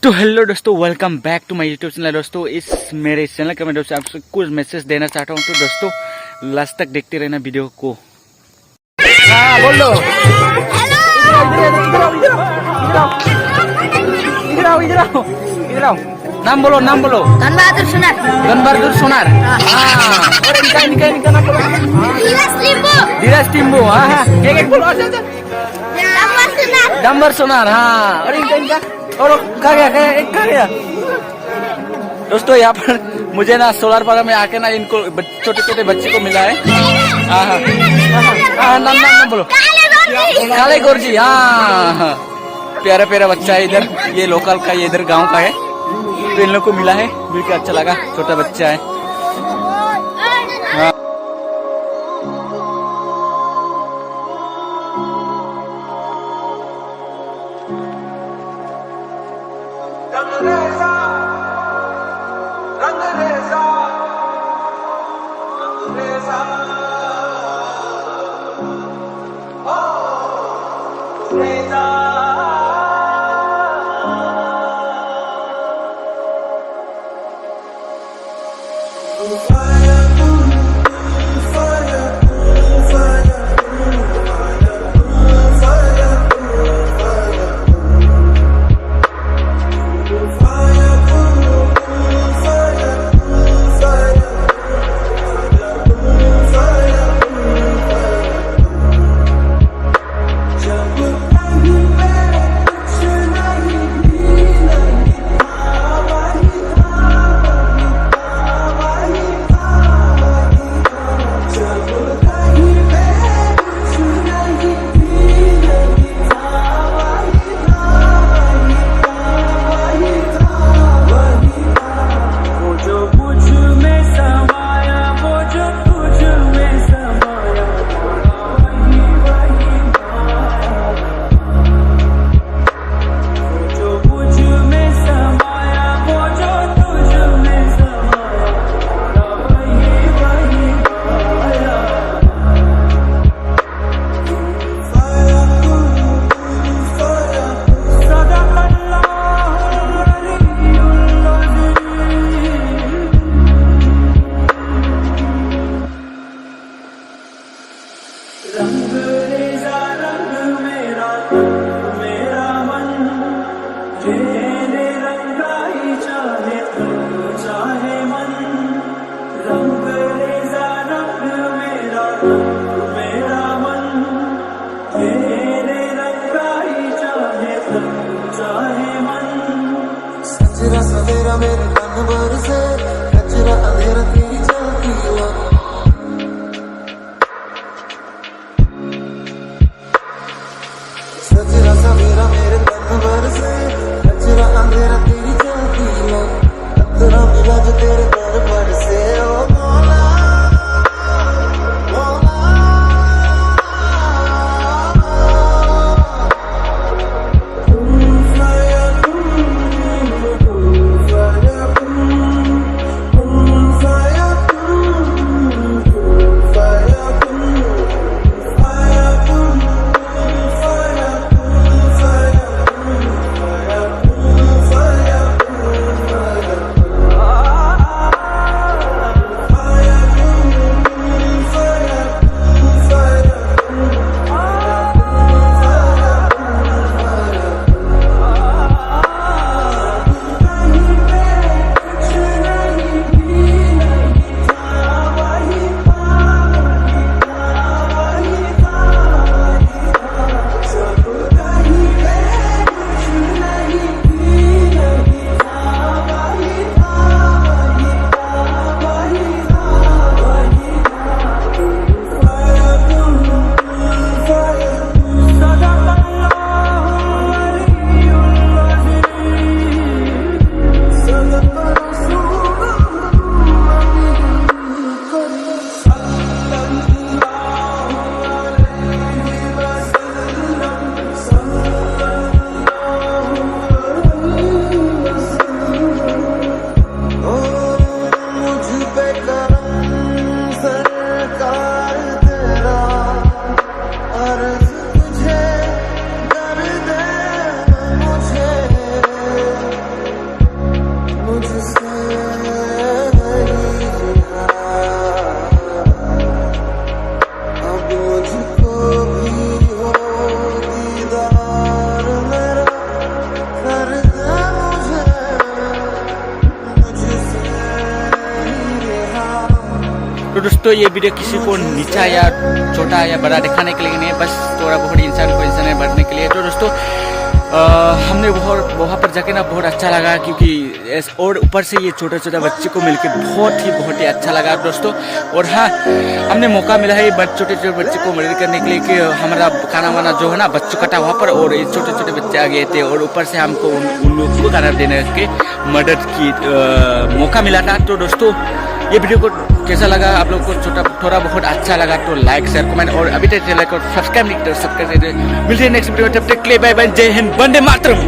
तो हेलो दोस्तों, welcome back to my YouTube channel. दोस्तों इस मेरे चैनल के माध्यम से आपसे कुछ मैसेज देना चाहता हूँ, तो दोस्तों लास्ट तक देखते रहना वीडियो को। हाँ बोलो। इधर आओ। नाम बोलो, नाम बोलो। गनबहादुर सोनार। गनबहादुर सोनार। हाँ, और इनका नाम बोलो। धीरज टिम्बू। धीरज टिम्बू। हाँ हाँ, एक बोलो। डंबर सोनार। हाँ, और इनका और कहाँ गया दोस्तों, यहाँ पर मुझे ना सोलार पारा में आके ना इनको छोटे छोटे बच्चे को मिला है। हाँ हाँ, नाम बोलो। काले गोरजी। हाँ, प्यारा प्यारा बच्चा है इधर, ये लोकल का, ये इधर गांव का है। तो इन लोग को मिला है, मिलकर अच्छा लगा। छोटा बच्चा है। हाँ। सवेरा मेरे तन भर से कचरा अंधेरा तेरी चलती हुआ। सजरा सवेरा मेरे तन भर से कचरा अंधेरा तेरी चलती हुआ। पत्थरा मिला जो तेरे दर पर से, ओ मौला fire. दोस्तों ये वीडियो किसी को नीचा या छोटा या बड़ा दिखाने के लिए नहीं है, बस थोड़ा बहुत इंसान को इंसान बढ़ने के लिए। तो दोस्तों हमने वहाँ पर जाके ना बहुत अच्छा लगा, क्योंकि और ऊपर से ये छोटा छोटा बच्चे को मिलके बहुत ही अच्छा लगा दोस्तों। और हाँ, हमने मौका मिला है छोटे छोटे बच्चे को मदद करने के लिए कि हमारा खाना वाना जो है ना बच्चों कटा वहाँ पर, और ये छोटे छोटे बच्चे आ गए थे और ऊपर से हमको उन लोगों को खाना देने की मदद की मौका मिला था। तो दोस्तों ये वीडियो को कैसा लगा आप लोग को, थोड़ा बहुत अच्छा लगा तो लाइक शेयर कमेंट, और अभी तक लाइक और सब्सक्राइब नहीं किया तो सब्सक्राइब। मिलते हैं नेक्स्ट वीडियो में, तब तक के लिए बाय बाय, जय हिंद, वंदे मातरम।